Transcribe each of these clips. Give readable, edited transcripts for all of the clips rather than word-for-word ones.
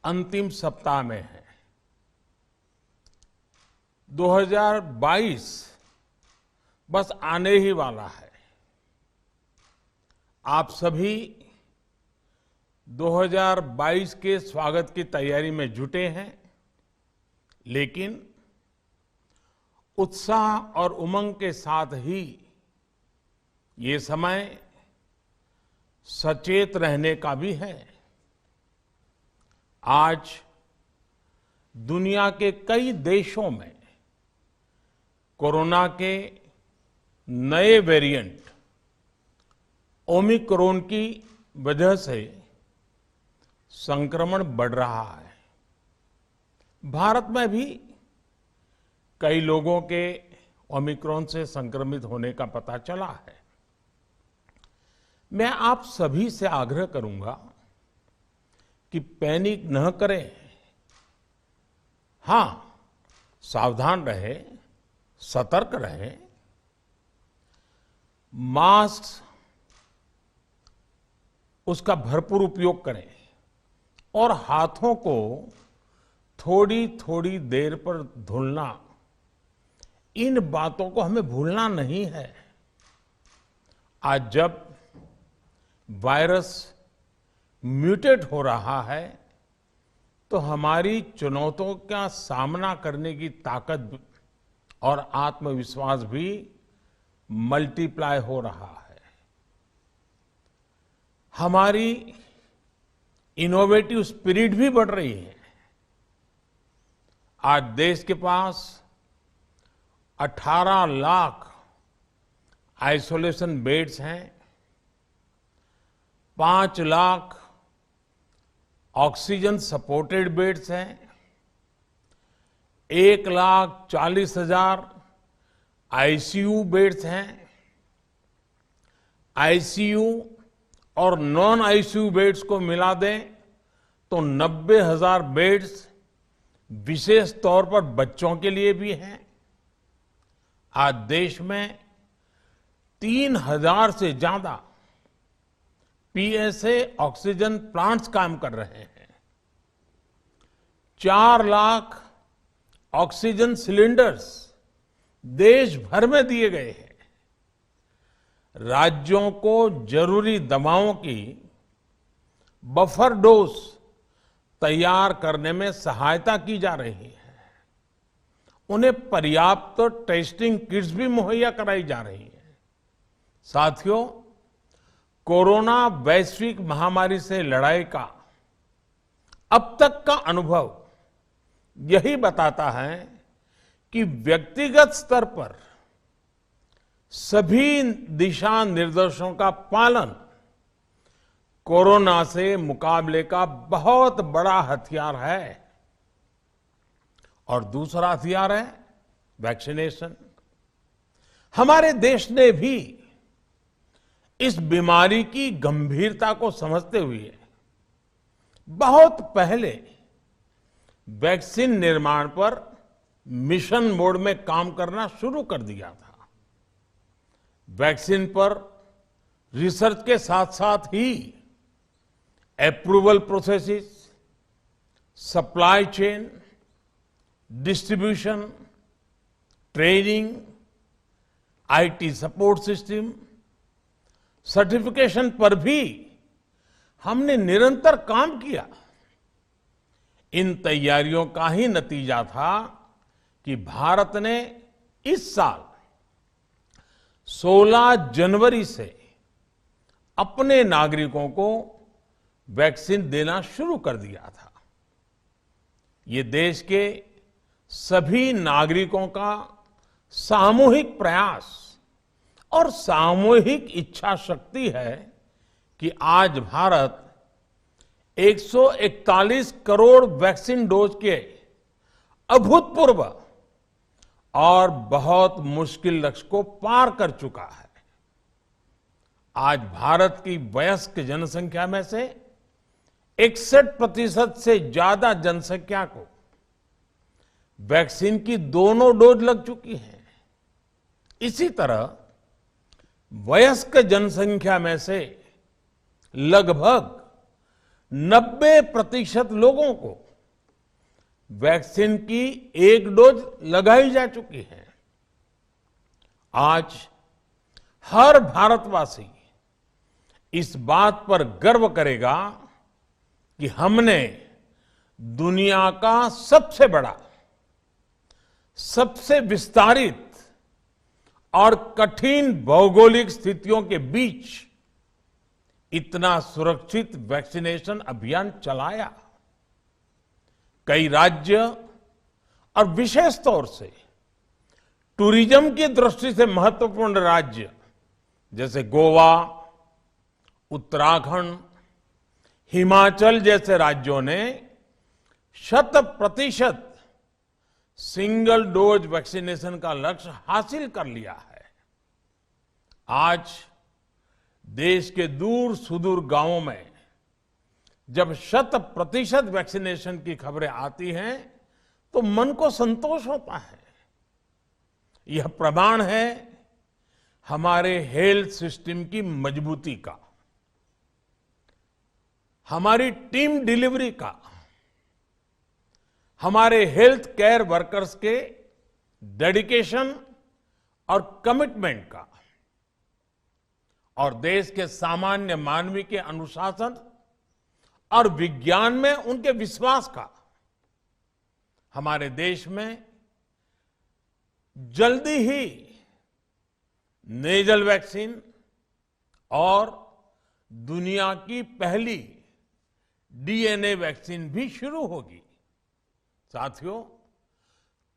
अंतिम सप्ताह में है। 2022 बस आने ही वाला है। आप सभी 2022 के स्वागत की तैयारी में जुटे हैं, लेकिन उत्साह और उमंग के साथ ही ये समय सचेत रहने का भी है। आज दुनिया के कई देशों में कोरोना के नए वेरिएंट ओमिक्रॉन की वजह से संक्रमण बढ़ रहा है। भारत में भी कई लोगों के ओमिक्रॉन से संक्रमित होने का पता चला है। मैं आप सभी से आग्रह करूंगा कि पैनिक न करें। हां, सावधान रहें, सतर्क रहें, मास्क उसका भरपूर उपयोग करें और हाथों को थोड़ी थोड़ी देर पर धुलना, इन बातों को हमें भूलना नहीं है। आज जब वायरस म्यूटेट हो रहा है तो हमारी चुनौतियों का सामना करने की ताकत और आत्मविश्वास भी मल्टीप्लाई हो रहा है। हमारी इनोवेटिव स्पिरिट भी बढ़ रही है। आज देश के पास 18 लाख आइसोलेशन बेड्स हैं, 5 लाख ऑक्सीजन सपोर्टेड बेड्स हैं, 1,40,000 आईसीयू बेड्स हैं। आईसीयू और नॉन आईसीयू बेड्स को मिला दें तो 90,000 बेड्स विशेष तौर पर बच्चों के लिए भी हैं। आज देश में 3,000 से ज्यादा पीएसए ऑक्सीजन प्लांट्स काम कर रहे हैं। 4 लाख ऑक्सीजन सिलेंडर्स देश भर में दिए गए हैं। राज्यों को जरूरी दवाओं की बफर डोज तैयार करने में सहायता की जा रही है। उन्हें पर्याप्त टेस्टिंग किट्स भी मुहैया कराई जा रही है। साथियों, कोरोना वैश्विक महामारी से लड़ाई का अब तक का अनुभव यही बताता है कि व्यक्तिगत स्तर पर सभी दिशा निर्देशों का पालन कोरोना से मुकाबले का बहुत बड़ा हथियार है। और दूसरा हथियार है वैक्सीनेशन। हमारे देश ने भी इस बीमारी की गंभीरता को समझते हुए बहुत पहले वैक्सीन निर्माण पर मिशन मोड में काम करना शुरू कर दिया था। वैक्सीन पर रिसर्च के साथ साथ ही approval processes, supply chain, distribution, training, IT support system, certification पर भी हमने निरंतर काम किया। इन तैयारियों का ही नतीजा था कि भारत ने इस साल 16 जनवरी से अपने नागरिकों को वैक्सीन देना शुरू कर दिया था। ये देश के सभी नागरिकों का सामूहिक प्रयास और सामूहिक इच्छा शक्ति है कि आज भारत 141 करोड़ वैक्सीन डोज के अभूतपूर्व और बहुत मुश्किल लक्ष्य को पार कर चुका है। आज भारत की वयस्क जनसंख्या में से 61% से ज्यादा जनसंख्या को वैक्सीन की दोनों डोज लग चुकी है। इसी तरह वयस्क जनसंख्या में से लगभग 90% लोगों को वैक्सीन की एक डोज लगाई जा चुकी है। आज हर भारतवासी इस बात पर गर्व करेगा कि हमने दुनिया का सबसे बड़ा, सबसे विस्तारित और कठिन भौगोलिक स्थितियों के बीच इतना सुरक्षित वैक्सीनेशन अभियान चलाया। कई राज्य और विशेष तौर से टूरिज्म की दृष्टि से महत्वपूर्ण राज्य जैसे गोवा, उत्तराखंड, हिमाचल जैसे राज्यों ने 100% सिंगल डोज वैक्सीनेशन का लक्ष्य हासिल कर लिया है। आज देश के दूर सुदूर गांवों में जब 100% वैक्सीनेशन की खबरें आती हैं तो मन को संतोष होता है। यह प्रमाण है हमारे हेल्थ सिस्टम की मजबूती का, हमारी टीम डिलीवरी का, हमारे हेल्थ केयर वर्कर्स के डेडिकेशन और कमिटमेंट का, और देश के सामान्य मानव के अनुशासन और विज्ञान में उनके विश्वास का। हमारे देश में जल्दी ही नेजल वैक्सीन और दुनिया की पहली डीएनए वैक्सीन भी शुरू होगी। साथियों,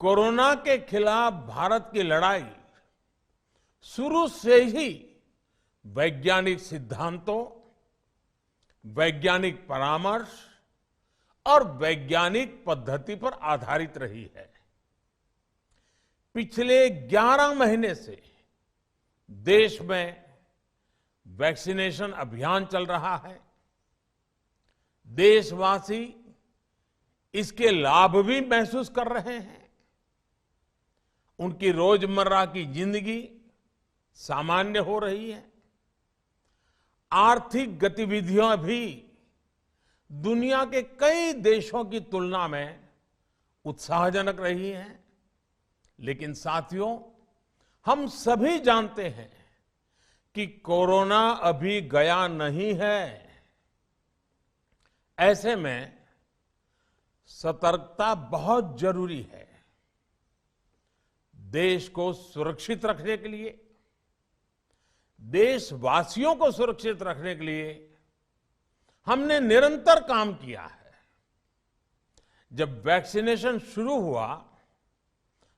कोरोना के खिलाफ भारत की लड़ाई शुरू से ही वैज्ञानिक सिद्धांतों, वैज्ञानिक परामर्श और वैज्ञानिक पद्धति पर आधारित रही है। पिछले 11 महीने से देश में वैक्सीनेशन अभियान चल रहा है। देशवासी इसके लाभ भी महसूस कर रहे हैं। उनकी रोजमर्रा की जिंदगी सामान्य हो रही है। आर्थिक गतिविधियां भी दुनिया के कई देशों की तुलना में उत्साहजनक रही हैं। लेकिन साथियों, हम सभी जानते हैं कि कोरोना अभी गया नहीं है। ऐसे में सतर्कता बहुत जरूरी है। देश को सुरक्षित रखने के लिए, देशवासियों को सुरक्षित रखने के लिए हमने निरंतर काम किया है। जब वैक्सीनेशन शुरू हुआ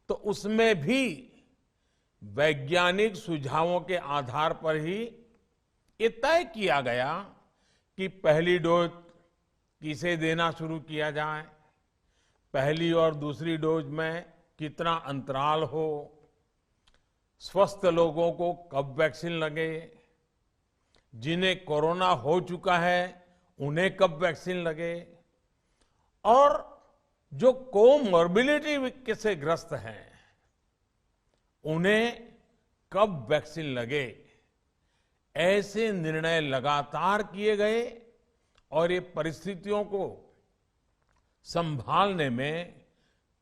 तो उसमें भी वैज्ञानिक सुझावों के आधार पर ही ये तय किया गया कि पहली डोज किसे देना शुरू किया जाए, पहली और दूसरी डोज में कितना अंतराल हो, स्वस्थ लोगों को कब वैक्सीन लगे, जिन्हें कोरोना हो चुका है उन्हें कब वैक्सीन लगे, और जो कोमॉर्बिडिटी से ग्रस्त हैं उन्हें कब वैक्सीन लगे। ऐसे निर्णय लगातार किए गए और ये परिस्थितियों को संभालने में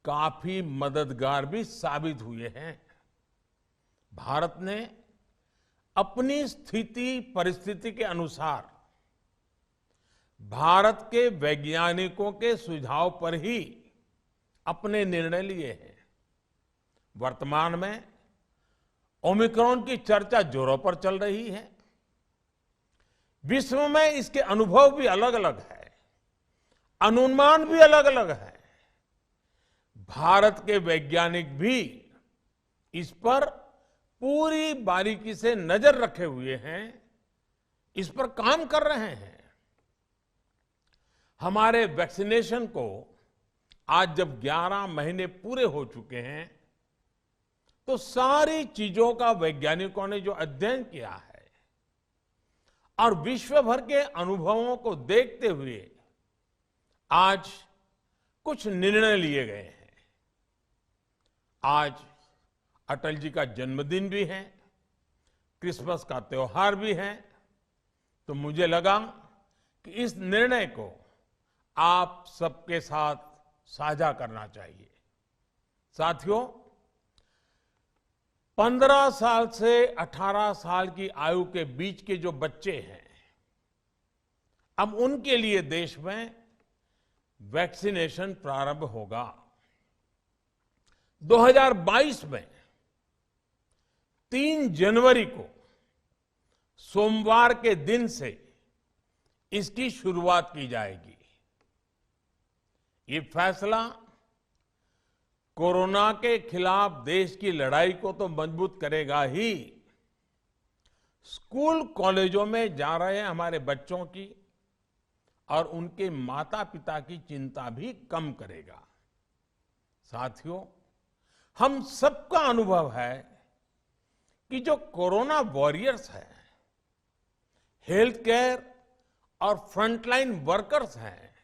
काफी मददगार भी साबित हुए हैं। भारत ने अपनी स्थिति परिस्थिति के अनुसार भारत के वैज्ञानिकों के सुझाव पर ही अपने निर्णय लिए हैं। वर्तमान में ओमिक्रॉन की चर्चा जोरों पर चल रही है। विश्व में इसके अनुभव भी अलग अलग है, अनुमान भी अलग अलग है। भारत के वैज्ञानिक भी इस पर पूरी बारीकी से नजर रखे हुए हैं, इस पर काम कर रहे हैं। हमारे वैक्सीनेशन को आज जब 11 महीने पूरे हो चुके हैं तो सारी चीजों का वैज्ञानिकों ने जो अध्ययन किया है और विश्व भर के अनुभवों को देखते हुए आज कुछ निर्णय लिए गए हैं। आज अटल जी का जन्मदिन भी है, क्रिसमस का त्योहार भी है, तो मुझे लगा कि इस निर्णय को आप सबके साथ साझा करना चाहिए। साथियों, 15 साल से 18 साल की आयु के बीच के जो बच्चे हैं, अब उनके लिए देश में वैक्सीनेशन प्रारंभ होगा। 2022 में 3 जनवरी को सोमवार के दिन से इसकी शुरुआत की जाएगी। ये फैसला कोरोना के खिलाफ देश की लड़ाई को तो मजबूत करेगा ही, स्कूल कॉलेजों में जा रहे हमारे बच्चों की और उनके माता पिता की चिंता भी कम करेगा। साथियों, हम सबका अनुभव है कि जो कोरोना वॉरियर्स हैं, हेल्थ केयर और फ्रंटलाइन वर्कर्स हैं,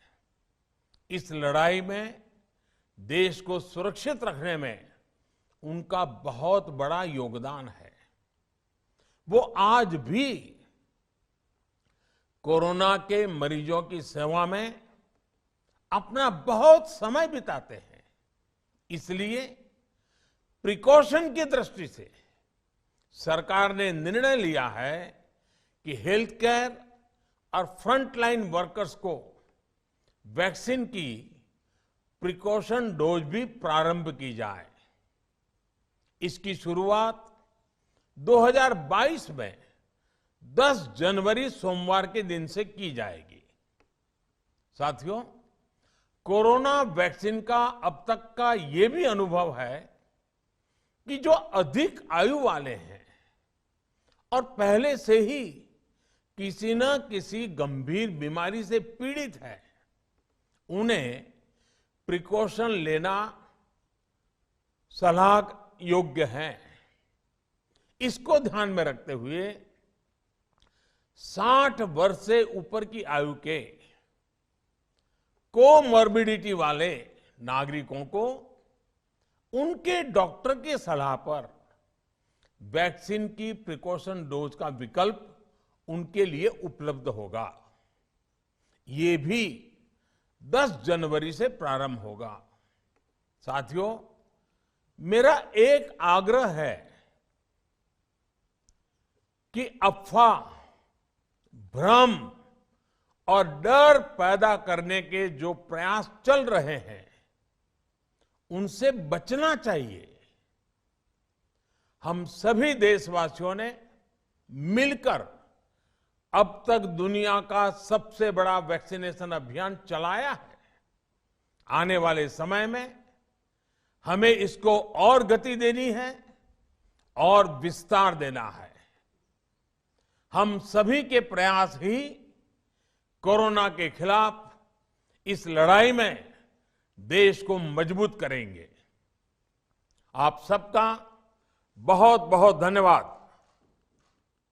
इस लड़ाई में देश को सुरक्षित रखने में उनका बहुत बड़ा योगदान है। वो आज भी कोरोना के मरीजों की सेवा में अपना बहुत समय बिताते हैं। इसलिए प्रिकॉशन की दृष्टि से सरकार ने निर्णय लिया है कि हेल्थ केयर और फ्रंटलाइन वर्कर्स को वैक्सीन की प्रिकॉशन डोज भी प्रारंभ की जाए। इसकी शुरुआत 2022 में 10 जनवरी सोमवार के दिन से की जाएगी। साथियों, कोरोना वैक्सीन का अब तक का ये भी अनुभव है कि जो अधिक आयु वाले हैं और पहले से ही किसी न किसी गंभीर बीमारी से पीड़ित है, उन्हें प्रिकॉशन लेना सलाह योग्य है। इसको ध्यान में रखते हुए 60 वर्ष से ऊपर की आयु के कोमॉर्बिडिटी वाले नागरिकों को उनके डॉक्टर की सलाह पर वैक्सीन की प्रिकॉशन डोज का विकल्प उनके लिए उपलब्ध होगा। ये भी 10 जनवरी से प्रारंभ होगा। साथियों, मेरा एक आग्रह है कि अफवाह, भ्रम और डर पैदा करने के जो प्रयास चल रहे हैं, उनसे बचना चाहिए। हम सभी देशवासियों ने मिलकर अब तक दुनिया का सबसे बड़ा वैक्सीनेशन अभियान चलाया है। आने वाले समय में हमें इसको और गति देनी है और विस्तार देना है। हम सभी के प्रयास ही कोरोना के खिलाफ इस लड़ाई में देश को मजबूत करेंगे। आप सबका बहुत बहुत धन्यवाद।